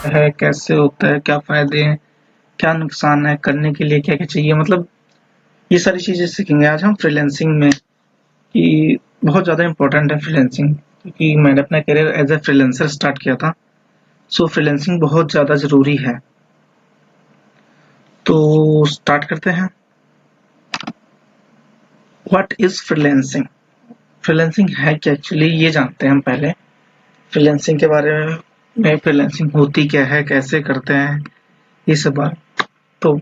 है, कैसे होता है, क्या फायदे हैं, क्या नुकसान है, करने के लिए क्या क्या चाहिए, मतलब ये सारी चीजें सीखेंगे आज हम फ्रीलैंसिंग में। कि बहुत ज्यादा इम्पोर्टेंट है फ्रीलैंसिंग, क्योंकि मैंने अपना career as a freelancer start किया था। सो फ्रीलैंसिंग बहुत ज्यादा जरूरी है। तो स्टार्ट करते हैं। What is freelancing? फ्रीलैंसिंग है क्या एक्चुअली, ये जानते हैं हम पहले। फ्रीलैंसिंग के बारे में फ्रीलैंसिंग होती क्या है, कैसे करते हैं, ये सब बात। तो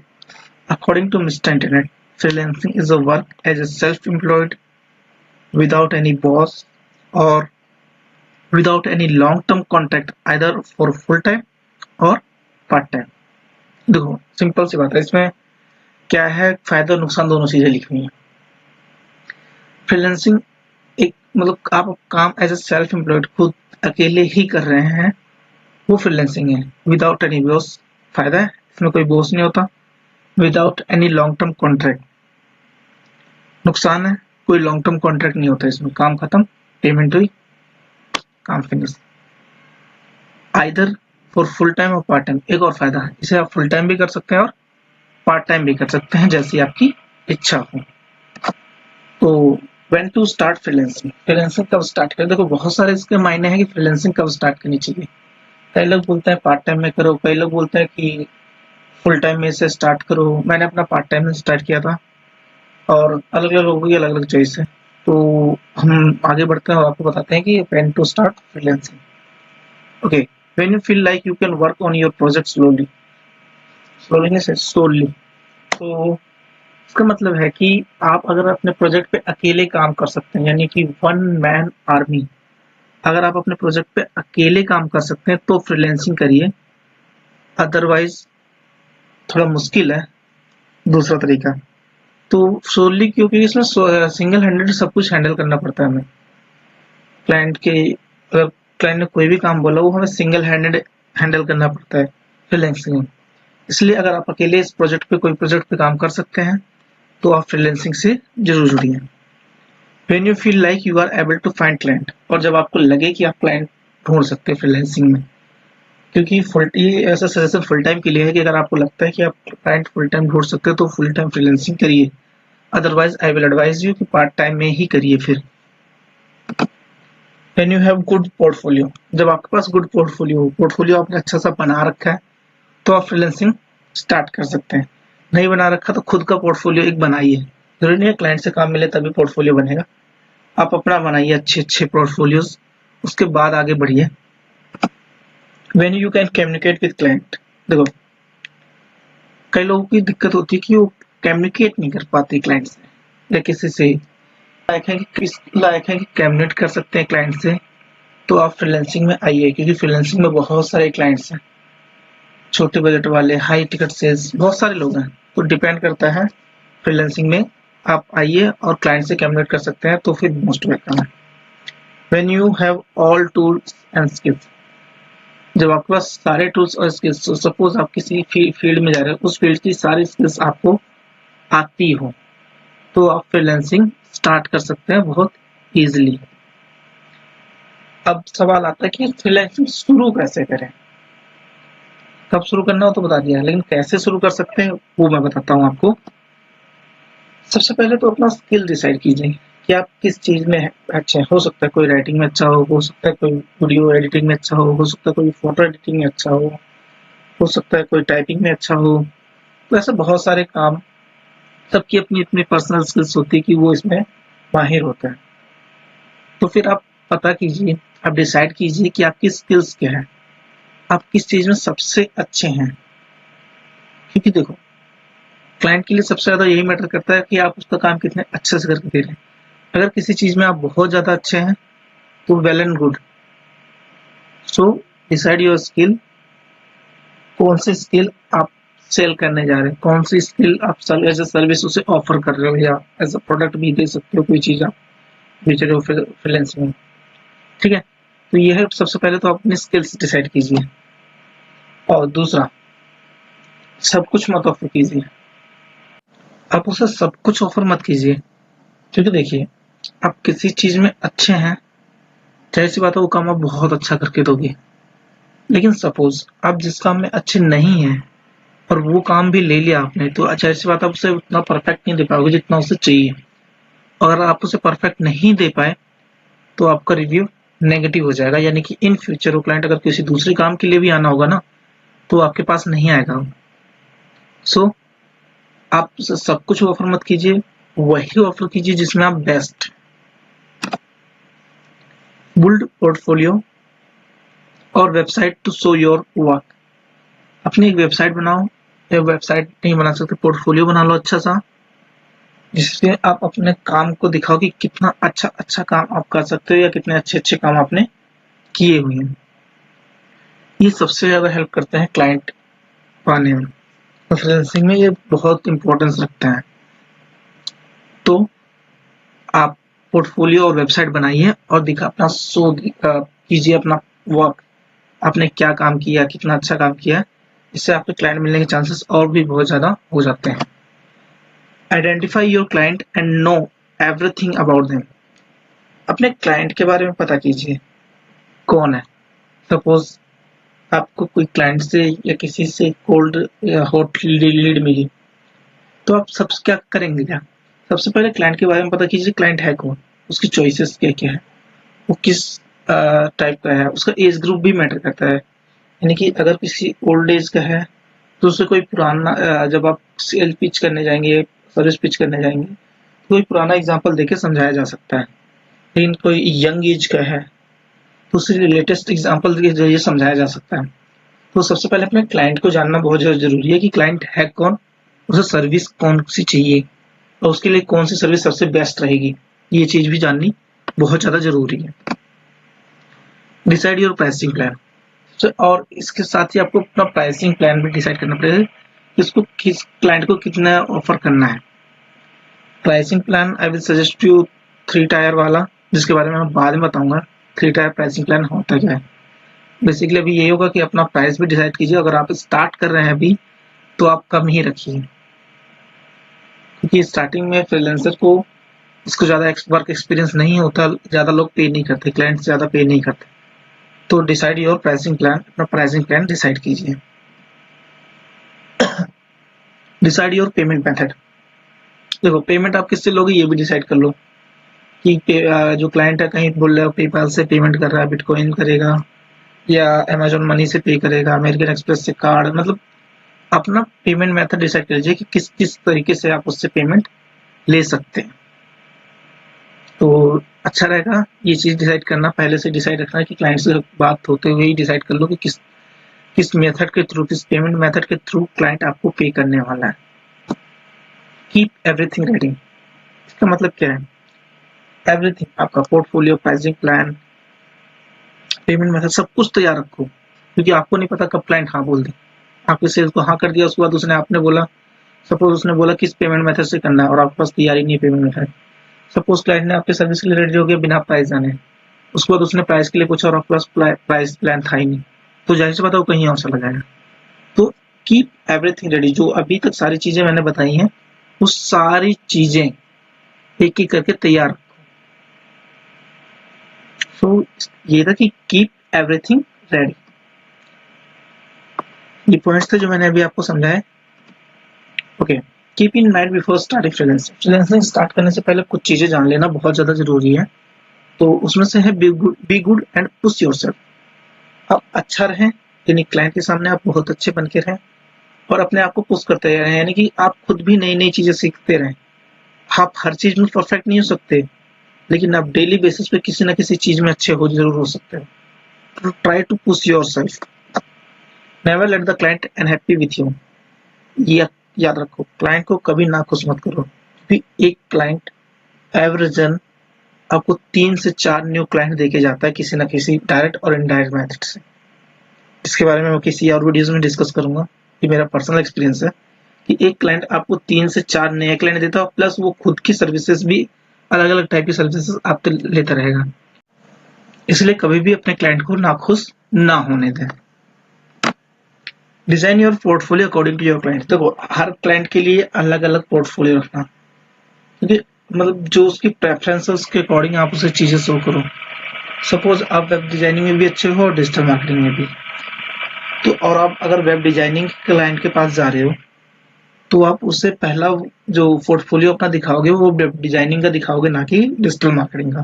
according to mister internet, freelancing is a work as a self-employed without any boss or without any long-term contract either for full-time or part-time। देखो सिंपल सी बात है, इसमें क्या है, फायदा और नुकसान दोनों चीजें लिखी हुई है। फ्रीलांसिंग एक मतलब आप काम एज ए सेल्फ एम्प्लॉयड खुद अकेले ही कर रहे हैं, वो फ्रीलांसिंग है। विदाउट एनी बॉस, फायदा है इसमें कोई बॉस नहीं होता। Without any long term contract, नुकसान है कोई लॉन्ग टर्म कॉन्ट्रैक्ट नहीं होता इसमें। काम खत्म, पेमेंट हुई, काम finish. Either for full time और पार्ट टाइम, एक और फायदा है, इसे आप फुल टाइम भी कर सकते हैं और पार्ट टाइम भी कर सकते हैं, जैसी आपकी इच्छा हो। तो when to start freelancing, freelancing कब स्टार्ट करें? देखो बहुत सारे इसके मायने हैं कि फ्रीलांसिंग कब स्टार्ट करनी चाहिए। कई लोग बोलते हैं पार्ट टाइम में करो, कई लोग बोलते हैं कि फुल टाइम में से स्टार्ट करो। मैंने अपना पार्ट टाइम में स्टार्ट किया था, और अलग अलग लोगों की अलग अलग चॉइस है। तो हम आगे बढ़ते हैं और आपको बताते हैं कि when to start freelancing. Okay, when you feel like you can work on your project slowly, slowly से सोली। तो इसका मतलब है कि आप अगर अपने प्रोजेक्ट पे अकेले काम कर सकते हैं, यानी कि वन मैन आर्मी, अगर आप अपने प्रोजेक्ट पे अकेले काम कर सकते हैं तो फ्रीलांसिंग करिए। अदरवाइज थोड़ा मुश्किल है दूसरा तरीका। तो सोली क्योंकि इसमें सिंगल हैंडेड सब कुछ हैंडल करना पड़ता है हमें। क्लाइंट के अगर क्लाइंट ने कोई भी काम बोला वो हमें सिंगल हैंडेड हैंडल करना पड़ता है फ्रीलांसिंग में। इसलिए अगर आप अकेले इस प्रोजेक्ट पे कोई प्रोजेक्ट पे काम कर सकते हैं तो आप फ्रीलांसिंग से जरूर जुड़िए। When you feel like you are able to find client, और जब आपको लगे कि आप क्लाइंट ढूंढ सकते हैं फ्रीलांसिंग में। क्योंकि फुल ये ऐसा सजेशन फुल टाइम के लिए है कि अगर आपको लगता है कि आप क्लाइंट फुल टाइम ढूंढ सकते हैं तो फुल टाइम फ्रीलांसिंग करिए। Otherwise I will advise you कि पार्ट टाइम में ही करिए। फिर when you have good portfolio, जब आपके पास गुड पोर्टफोलियो आपने अच्छा सा बना रखा है तो आप फ्रीलांसिंग स्टार्ट कर सकते हैं। नहीं बना रखा तो खुद का पोर्टफोलियो एक बनाइए। जरूरी नहीं है क्लाइंट से काम मिले तभी पोर्टफोलियो बनेगा। आप अपना बनाइए अच्छे अच्छे पोर्टफोलियोज, उसके बाद आगे बढ़िए। When you can communicate with client, देखो कई लोगों की दिक्कत होती है कि वो कम्युनिकेट नहीं कर पाते क्लाइंट से या किसी से। लायक है कि किस लायक है कि कम्युनिकेट कर सकते हैं क्लाइंट से, तो आप फ्रीलांसिंग में आइए। क्योंकि फ्रीलांसिंग में बहुत सारे क्लाइंट्स हैं, छोटे बजट वाले, हाई टिकट सेल्स, बहुत सारे लोग हैं। तो डिपेंड करता है। फ्रीलांसिंग में आप आइए और क्लाइंट से कम्युनिकेट कर सकते हैं तो फिर मोस्ट वेलकम है। When you have all tools and skills, जब आपके पास सारे टूल्स और स्किल्स, सपोज आप किसी फील्ड में जा रहे हो, उस फील्ड की सारी स्किल्स आपको आती हो, तो आप फ्रीलांसिंग स्टार्ट कर सकते हैं बहुत इजीली। अब सवाल आता है कि फ्रीलांसिंग शुरू कैसे करें। कब शुरू करना हो तो बता दिया, लेकिन कैसे शुरू कर सकते हैं वो मैं बताता हूँ आपको। सबसे पहले तो अपना स्किल डिसाइड कीजिए कि आप किस चीज में अच्छे हैं। हो सकता है कोई राइटिंग में अच्छा हो सकता है कोई वीडियो एडिटिंग में अच्छा हो सकता है कोई फोटो एडिटिंग में अच्छा हो सकता है कोई टाइपिंग में अच्छा हो। तो ऐसे बहुत सारे काम, सबकी अपनी अपनी पर्सनल स्किल्स होती है कि वो इसमें माहिर होता है। तो फिर आप पता कीजिए, आप डिसाइड कीजिए कि आपकी स्किल्स क्या है, आप किस चीज में सबसे अच्छे हैं। क्योंकि देखो क्लाइंट के लिए सबसे ज्यादा यही मैटर करता है कि आप उसका काम कितने अच्छे से करके दे रहे हैं। अगर किसी चीज में आप बहुत ज्यादा अच्छे हैं तो well and good. So decide your skill, कौन सी स्किल आप सेल करने जा रहे हैं, कौन सी स्किल आप एज ए सर्विस उसे ऑफर कर रहे हो, या एज अ प्रोडक्ट भी दे सकते हो कोई चीज आप बेच रहे हो फ्रीलांसिंग में। ठीक है, तो ये है सबसे पहले तो आप अपनी स्किल्स डिसाइड कीजिए। और दूसरा, सब कुछ मत ऑफर कीजिए। आप उसे सब कुछ ऑफर मत कीजिए, क्योंकि देखिए आप किसी चीज में अच्छे हैं, जाहिर सी बात है वो काम आप बहुत अच्छा करके दोगे। लेकिन सपोज आप जिस काम में अच्छे नहीं हैं और वो काम भी ले लिया आपने, तो अच्छा ऐसी बात आप उसे उतना परफेक्ट नहीं दे पाओगे जितना उसे चाहिए। अगर आप उसे परफेक्ट नहीं दे पाए तो आपका रिव्यू नेगेटिव हो जाएगा, यानी कि इन फ्यूचर वो क्लाइंट अगर किसी दूसरे काम के लिए भी आना होगा ना, तो आपके पास नहीं आएगा। सो आप सब कुछ ऑफर मत कीजिए, वही ऑफर कीजिए जिसमें आप बेस्ट। बिल्ड पोर्टफोलियो और website to show your work. अपनी एक वेबसाइट बनाओ, या वेबसाइट नहीं बना सकते पोर्टफोलियो बना लो अच्छा सा, जिससे आप अपने काम को दिखाओ कि कितना अच्छा अच्छा काम आप कर सकते हो या कितने अच्छे अच्छे काम आपने किए हुए हैं। ये सबसे ज्यादा हेल्प करते हैं क्लाइंट पाने में, फ्रीलांसिंग में ये बहुत इंपॉर्टेंस रखते हैं। तो आप पोर्टफोलियो और वेबसाइट बनाइए और दिखा अपना शो कीजिए अपना वर्क, आपने क्या काम किया, कितना अच्छा काम किया। इससे आपके क्लाइंट मिलने के चांसेस और भी बहुत ज्यादा हो जाते हैं। Identify your client and know everything about them. अपने क्लाइंट के बारे में पता कीजिए कौन है। सपोज आपको कोई क्लाइंट से या किसी से कोल्ड या हॉट लीड मिली, तो आप सब क्या करेंगे? क्या सबसे पहले क्लाइंट के बारे में पता कीजिए, क्लाइंट है कौन, उसकी चॉइसेस क्या क्या है, वो किस टाइप का है, उसका एज ग्रुप भी मैटर करता है। यानी कि अगर किसी ओल्ड एज का है तो उसे कोई पुराना जब आप सेल पिच करने जाएंगे, सर्विस पिच करने जाएंगे, तो कोई पुराना एग्जांपल देके समझाया जा सकता है। लेकिन कोई यंग एज का है तो उसे लेटेस्ट एग्जांपल के जरिए समझाया जा सकता है। तो सबसे पहले अपने क्लाइंट को जानना बहुत ज़्यादा जरूरी है कि क्लाइंट है कौन, उसे सर्विस कौन सी चाहिए और उसके लिए कौन सी सर्विस सबसे बेस्ट रहेगी। ये चीज भी जाननी बहुत ज्यादा जरूरी है। Decide your pricing plan. और इसके साथ ही आपको अपना प्राइसिंग प्लान भी डिसाइड करना पड़ेगा कि उसको किस क्लाइंट को कितना ऑफर करना है। Pricing plan I will suggest you 3 tyre वाला, जिसके बारे में मैं बाद में बताऊंगा। 3 टायर प्राइसिंग प्लान होता क्या है। बेसिकली अभी यही होगा कि अपना प्राइस भी डिसाइड कीजिए। अगर आप स्टार्ट कर रहे हैं अभी तो आप कम ही रखिए, क्योंकि स्टार्टिंग में फ्रीलांसर को इसको ज्यादा वर्क एक्सपीरियंस नहीं होता, ज्यादा लोग पे नहीं करते, क्लाइंट ज्यादा पे नहीं करते। तो डिसाइड योर प्राइसिंग प्लान, अपना प्राइसिंग प्लान डिसाइड कीजिए। Decide your payment method. देखो पेमेंट आप किससे लोगे ये भी डिसाइड कर लो कि जो क्लाइंट है कहीं बोल रहे हो पेपाल से पेमेंट कर रहा है, बिटकॉइन करेगा या अमेजोन मनी से पे करेगा, अमेरिकन एक्सप्रेस से कार्ड, मतलब अपना पेमेंट मेथड डिसाइड कर लीजिए कि किस किस तरीके से आप उससे पेमेंट ले सकते हैं। तो अच्छा रहेगा ये चीज डिसाइड करना, पहले से डिसाइड रखना कि क्लाइंट से बात होते हुए ही डिसाइड कर लो कि किस किस मेथड के थ्रू, किस पेमेंट मेथड के थ्रू क्लाइंट आपको पे करने वाला है। Keep everything ready. इसका मतलब क्या है? एवरीथिंग, आपका portfolio, pricing plan, payment method, सब कुछ तैयार रखो, क्योंकि आपको नहीं पता कब क्लाइंट हाँ बोल दे। आपके सेल्स को हाँ कर दिया, उसके बाद उसने आपने बोला, सपोज उसने बोला किस पेमेंट मेथड से करना है और आपके पास तैयारी नहीं है पेमेंट मेथड। सपोज क्लाइंट ने आपके सर्विस के लिए रेडी हो गया बिना प्राइस जाने, उसके बाद उसने प्राइस के लिए पूछा और आपके पास प्राइस प्लान था ही नहीं, तो जाहिर सी बात है वो कहीं और चला जाएगा। तो कीप एवरीथिंग रेडी। जो अभी तक सारी चीजें मैंने बताई हैं वो सारी चीजें एक एक करके तैयार रखो। सो ये था कि कीप एवरीथिंग रेडी। ये पॉइंट्स थे जो मैंने अभी आपको समझाए। Okay, keep in mind before starting freelancing. Freelancing start करने से पहले कुछ चीजें जान लेना बहुत ज्यादा जरूरी है। तो उसमें से है be good and push yourself. आप अच्छा रहें, यानी क्लाइंट के सामने आप बहुत अच्छे बन के रहें और अपने आप को पुश करते रहें, यानी कि आप खुद भी नई नई चीजें सीखते रहें। आप हर चीज में परफेक्ट नहीं हो सकते, लेकिन आप डेली बेसिस पे किसी ना किसी चीज में अच्छे हो जरूर हो सकते हो। Try to push yourself. Never let the client unhappy with you. ये याद रखो, क्लाइंट को कभी ना खुश मत करो, क्योंकि एक क्लाइंट एवरेजन आपको 3 से 4 न्यू क्लाइंट देके जाता है, किसी ना किसी डायरेक्ट और इनडायरेक्ट मेथड से। इसके बारे में मैं किसी और वीडियोस में डिस्कस करूंगा। ये मेरा पर्सनल एक्सपीरियंस है कि एक क्लाइंट आपको 3 से 4 नए क्लाइंट देता है, प्लस वो खुद की सर्विसेज भी अलग अलग टाइप की सर्विसेज आपसे लेता रहेगा। इसलिए कभी भी अपने क्लाइंट को नाखुश ना होने दें। Design your portfolio according to your client. देखो हर क्लाइंट के लिए अलग अलग पोर्टफोलियो रखना, क्योंकि मतलब जो उसकी प्रेफरेंसेस के अकॉर्डिंग आप उसे चीजें शो करो। सपोज आप वेब डिजाइनिंग में भी अच्छे हो और डिजिटल मार्केटिंग में भी, तो और आप अगर वेब डिजाइनिंग क्लाइंट के पास जा रहे हो तो आप उससे पहला जो पोर्टफोलियो अपना दिखाओगे वो वेब डिजाइनिंग का दिखाओगे, ना कि डिजिटल मार्केटिंग का।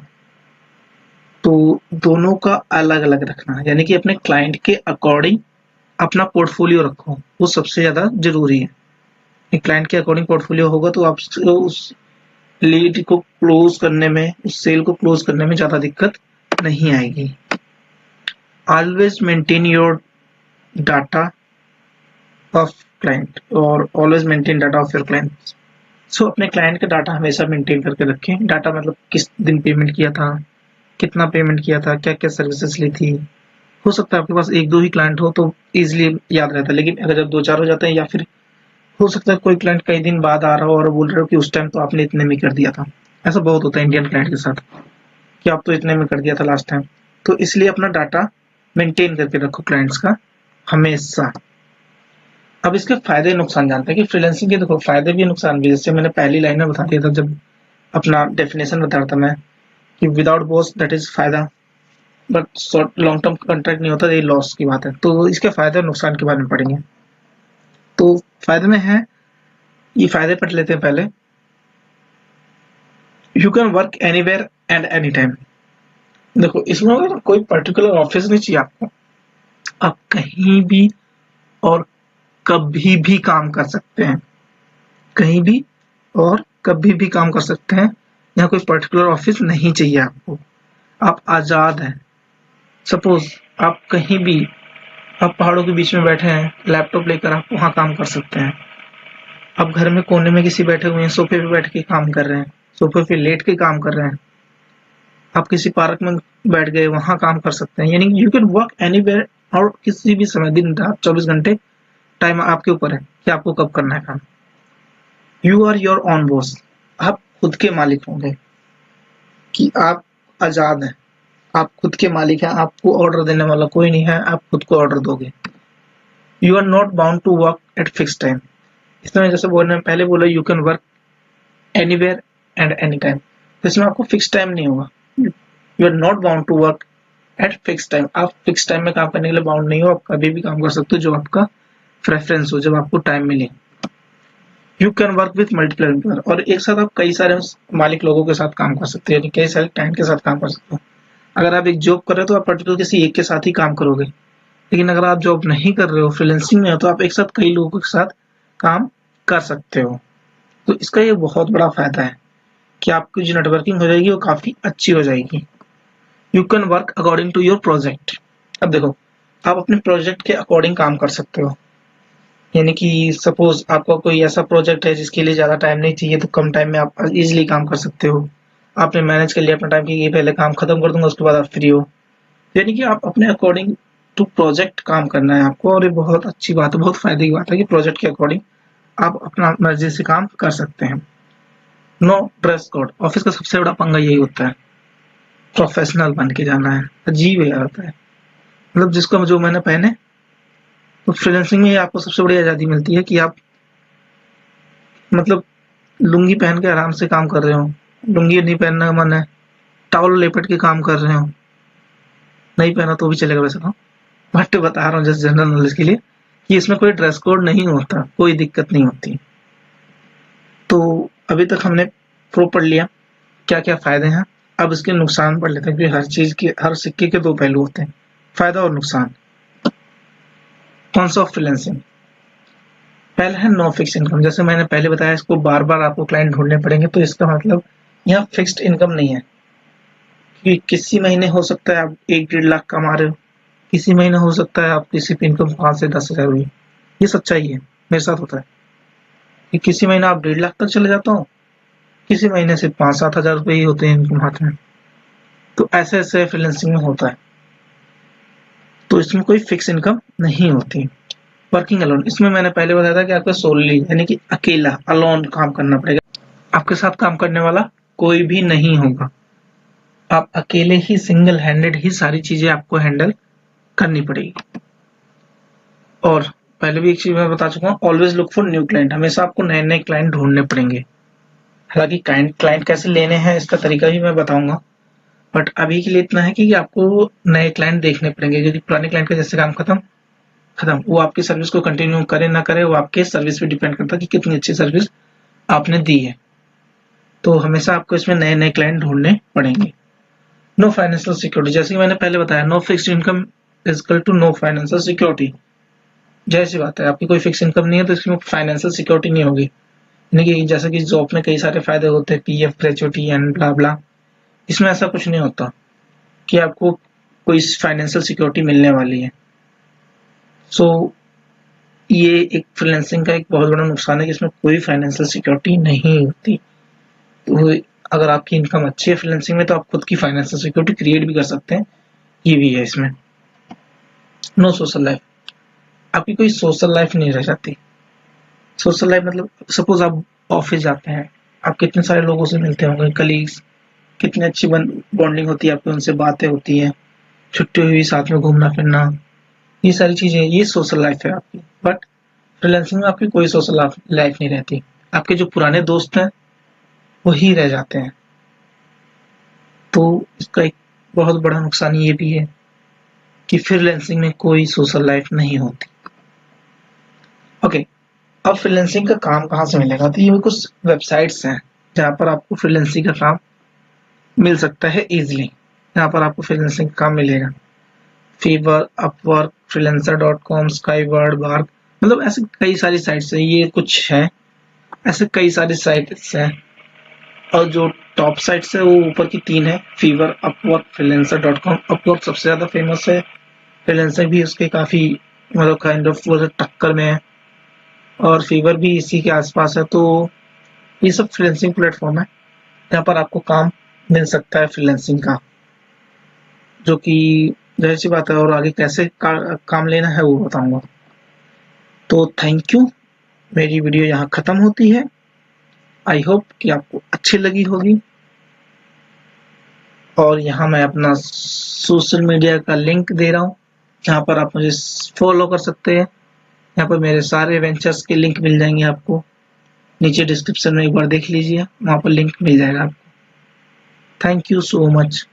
तो दोनों का अलग अलग रखना, यानी कि अपने क्लाइंट के अकॉर्डिंग अपना पोर्टफोलियो रखो, वो सबसे ज्यादा जरूरी है। क्लाइंट के अकॉर्डिंग पोर्टफोलियो होगा तो आप उस लीड को क्लोज करने में, उस सेल को क्लोज करने में ज्यादा दिक्कत नहीं आएगी। Always maintain your data of client और always maintain data of your client. So अपने क्लाइंट का डाटा हमेशा मेंटेन करके रखें। डाटा मतलब किस दिन पेमेंट किया था, कितना पेमेंट किया था, क्या क्या सर्विसेज ली थी। हो सकता है आपके पास एक दो ही क्लाइंट हो तो इजीली याद रहता है, लेकिन अगर जब दो चार हो जाते हैं, या फिर हो सकता है कोई क्लाइंट कई दिन बाद आ रहा हो और बोल रहे हो कि उस टाइम तो आपने इतने में कर दिया था। ऐसा बहुत होता है इंडियन क्लाइंट के साथ कि आप तो इतने में कर दिया था लास्ट टाइम। तो इसलिए अपना डाटा मेंटेन करके रखो क्लाइंट्स का हमेशा। अब इसके फायदे नुकसान जानते हैं कि फ्रीलांसिंग के देखो फायदे भी नुकसान भी। जैसे मैंने पहली लाइन में बता दिया था जब अपना डेफिनेशन बता रहा था मैं, कि विदाउट बॉस दैट इज फायदा, but short long term contract नहीं होता, ये लॉस की बात है। तो इसके फायदे और नुकसान के बारे में पढ़ेंगे। तो फायदे में है, ये फायदे पढ़ लेते हैं पहले। You can work anywhere and any time. देखो इसमें कोई पर्टिकुलर ऑफिस नहीं चाहिए आपको, आप कहीं भी और कभी भी काम कर सकते हैं, कहीं भी और कभी भी काम कर सकते हैं। यहाँ कोई पर्टिकुलर ऑफिस नहीं चाहिए आपको, आप आजाद हैं। सपोज आप कहीं भी, आप पहाड़ों के बीच में बैठे हैं, लैपटॉप लेकर आप वहां काम कर सकते हैं। आप घर में कोने में किसी बैठे हुए हैं, सोफे पे बैठ के काम कर रहे हैं, सोफे पे लेट के काम कर रहे हैं। आप किसी पार्क में बैठ गए, वहां काम कर सकते हैं। यानी यू कैन वर्क एनीवेयर, और किसी भी समय, दिन रात 24 घंटे। टाइम आपके ऊपर है कि आपको कब करना है काम। You are your own boss, आप खुद के मालिक होंगे, कि आप आजाद हैं, आप खुद के मालिक हैं, आपको ऑर्डर देने वाला कोई नहीं है, आप खुद को ऑर्डर दोगे। You are not bound to work at fix time. इसमें जैसे बोलने पहले बोला you can work anywhere and any time, तो इसमें आपको फिक्स टाइम नहीं होगा। You are not bound to work at fix time, आप फिक्स टाइम में काम करने के लिए बाउंड नहीं हो, आप कभी भी काम कर सकते हो जो आपका प्रेफरेंस हो, जब आपको टाइम मिले। You can work with multiple employer, और एक साथ आप कई सारे मालिक लोगों के साथ काम कर सकते हो, यानी कई सारे क्लाइंट के साथ काम कर सकते हो। अगर आप एक जॉब कर रहे हो तो आप पर्टिकुलर किसी एक के साथ ही काम करोगे, लेकिन अगर आप जॉब नहीं कर रहे हो, फ्रीलांसिंग में हो, तो आप एक साथ कई लोगों के साथ काम कर सकते हो। तो इसका ये बहुत बड़ा फायदा है कि आपकी जो नेटवर्किंग हो जाएगी वो काफी अच्छी हो जाएगी। You can work according to your project. अब देखो आप अपने प्रोजेक्ट के अकॉर्डिंग काम कर सकते हो, यानी कि सपोज आपका कोई ऐसा प्रोजेक्ट है जिसके लिए ज्यादा टाइम नहीं चाहिए, तो कम टाइम में आप इजीली काम कर सकते हो। आपने मैनेज कर लिया अपना टाइम कि ये पहले काम खत्म कर दूंगा, उसके बाद आप फ्री हो। यानी कि आप अपने अकॉर्डिंग टू प्रोजेक्ट काम करना है आपको, और ये बहुत अच्छी बात है, बहुत फायदे की बात है कि प्रोजेक्ट के अकॉर्डिंग आप अपना मर्जी से काम कर सकते हैं। नो ड्रेस कोड, ऑफिस का सबसे बड़ा पंगा यही होता है, प्रोफेशनल बन के जाना है। अजीब है होता है, मतलब जिसको जो मैंने पहने। तो फ्रीलांसिंग में आपको सबसे बड़ी आजादी मिलती है कि आप मतलब लुंगी पहन के आराम से काम कर रहे हो, लुंगी नहीं पहनने का मन है, टॉवल लेपट के काम कर रहे हो, नहीं पहना तो भी चलेगा वैसे तो, बट बता रहा हूँ जस्ट जनरल नॉलेज के लिए कि इसमें कोई ड्रेस कोड नहीं होता, कोई दिक्कत नहीं होती। तो अभी तक हमने प्रो पढ़ लिया क्या क्या फायदे हैं, अब इसके नुकसान पढ़ लेते हैं, क्योंकि हर चीज के, हर सिक्के के दो पहलू होते हैं, फायदा और नुकसान। कॉन्स ऑफ फ्रीलांसिंग, पहला है नो फिक्स इनकम। जैसे मैंने पहले बताया, इसको बार बार आपको क्लाइंट ढूंढने पड़ेंगे, तो इसका मतलब यहाँ फिक्स्ड इनकम नहीं है, क्योंकि किसी महीने हो सकता है आप 1-1.5 लाख कमा रहे हो, किसी महीने हो सकता है आपकी सिर्फ इनकम 5 से 10 हज़ार हुई। ये सच्चाई है, मेरे साथ होता है कि किसी महीने आप 1.5 लाख तक चले जाता हूँ, किसी महीने से 5-7 हज़ार रुपये ही होते हैं इनकम हाथ में। तो ऐसे ऐसे फ्रीलांसिंग में होता है, तो इसमें कोई फिक्स इनकम नहीं होती। वर्किंग अलोन, इसमें मैंने पहले बताया था कि आपको सोलली यानी कि अकेला अलोन काम करना पड़ेगा, आपके साथ काम करने वाला कोई भी नहीं होगा, आप अकेले ही सिंगल हैंडेड ही सारी चीजें आपको हैंडल करनी पड़ेगी। और पहले भी एक चीज मैं बता चुका हूँ, always look for new client, हमेशा आपको नए नए क्लाइंट ढूंढने पड़ेंगे। हालांकि क्लाइंट कैसे लेने हैं इसका तरीका भी मैं बताऊंगा, बट अभी के लिए इतना है कि आपको नए क्लाइंट देखने पड़ेंगे, क्योंकि पुराने क्लाइंट का जैसे काम खत्म खत्म। वो आपकी सर्विस को कंटिन्यू करे ना करे, वो आपके सर्विस पे डिपेंड करता है कि कितनी अच्छी सर्विस आपने दी है। तो हमेशा आपको इसमें नए नए क्लाइंट ढूंढने पड़ेंगे। नो फाइनेंशियल सिक्योरिटी, जैसे कि मैंने पहले बताया, no fixed income is equal to no financial security. जैसी बात है, आपकी कोई फिक्स इनकम नहीं है तो इसमें फाइनेंशियल सिक्योरिटी नहीं होगी। यानी कि जैसे कि जॉब में कई सारे फायदे होते हैं, पीएफ, ग्रेचुइटी एंड ब्ला ब्ला, इसमें ऐसा कुछ नहीं होता कि आपको कोई फाइनेंशियल सिक्योरिटी मिलने वाली है। सो ये एक फ्रीलांसिंग का एक बहुत बड़ा नुकसान है कि इसमें कोई फाइनेंशियल सिक्योरिटी नहीं होती। तो अगर आपकी इनकम अच्छी है फ्रीलांसिंग में तो आप खुद की फाइनेंशियल सिक्योरिटी क्रिएट भी कर सकते हैं, ये भी है इसमें। नो सोशल लाइफ, आपकी कोई सोशल लाइफ नहीं रह जाती। सोशल लाइफ मतलब सपोज आप ऑफिस जाते हैं, आप कितने सारे लोगों से मिलते होंगे, कलीग्स, कितनी अच्छी बॉन्डिंग होती है आपकी, उनसे बातें होती है, छुट्टी हुई साथ में घूमना फिरना, ये सारी चीजें, ये सोशल लाइफ है आपकी। बट फ्रीलांसिंग में आपकी कोई सोशल लाइफ नहीं रहती। आपके जो पुराने दोस्त हैं वही रह जाते हैं। तो इसका एक बहुत बड़ा नुकसान ये भी है कि फ्रीलांसिंग में कोई सोशल लाइफ नहीं होती। ओके, अब फ्रीलांसिंग का काम कहाँ से मिलेगा? तो ये कुछ वेबसाइट्स हैं जहाँ पर आपको फ्रीलांसिंग का काम मिल सकता है इजीली। यहाँ पर आपको फ्रीलांसिंग का काम मिलेगा। Fever, Upwork, freelancer.com, Skyward, bark, मतलब ऐसे कई सारी साइट्स हैं। ये कुछ है, ऐसे कई सारी साइट्स हैं। और जो टॉप साइट्स है वो ऊपर की 3 है, फीवर, अपवर्क, freelancer.com। अपवर्क सबसे ज्यादा फेमस है, फ्रीलांसर भी उसके काफी मतलब काइंड ऑफ वो टक्कर में है, और फीवर भी इसी के आसपास है। तो ये सब फ्रीलांसिंग प्लेटफॉर्म है जहाँ पर आपको काम मिल सकता है फ्रीलांसिंग का, जो कि जाहिर सी बात है। और आगे कैसे काम लेना है वो बताऊंगा। तो थैंक यू, मेरी वीडियो यहाँ खत्म होती है। आई होप कि आपको अच्छी लगी होगी। और यहाँ मैं अपना सोशल मीडिया का लिंक दे रहा हूँ जहाँ पर आप मुझे फॉलो कर सकते हैं। यहाँ पर मेरे सारे वेंचर्स के लिंक मिल जाएंगे आपको, नीचे डिस्क्रिप्शन में एक बार देख लीजिए, वहाँ पर लिंक मिल जाएगा आपको। Thank you so much.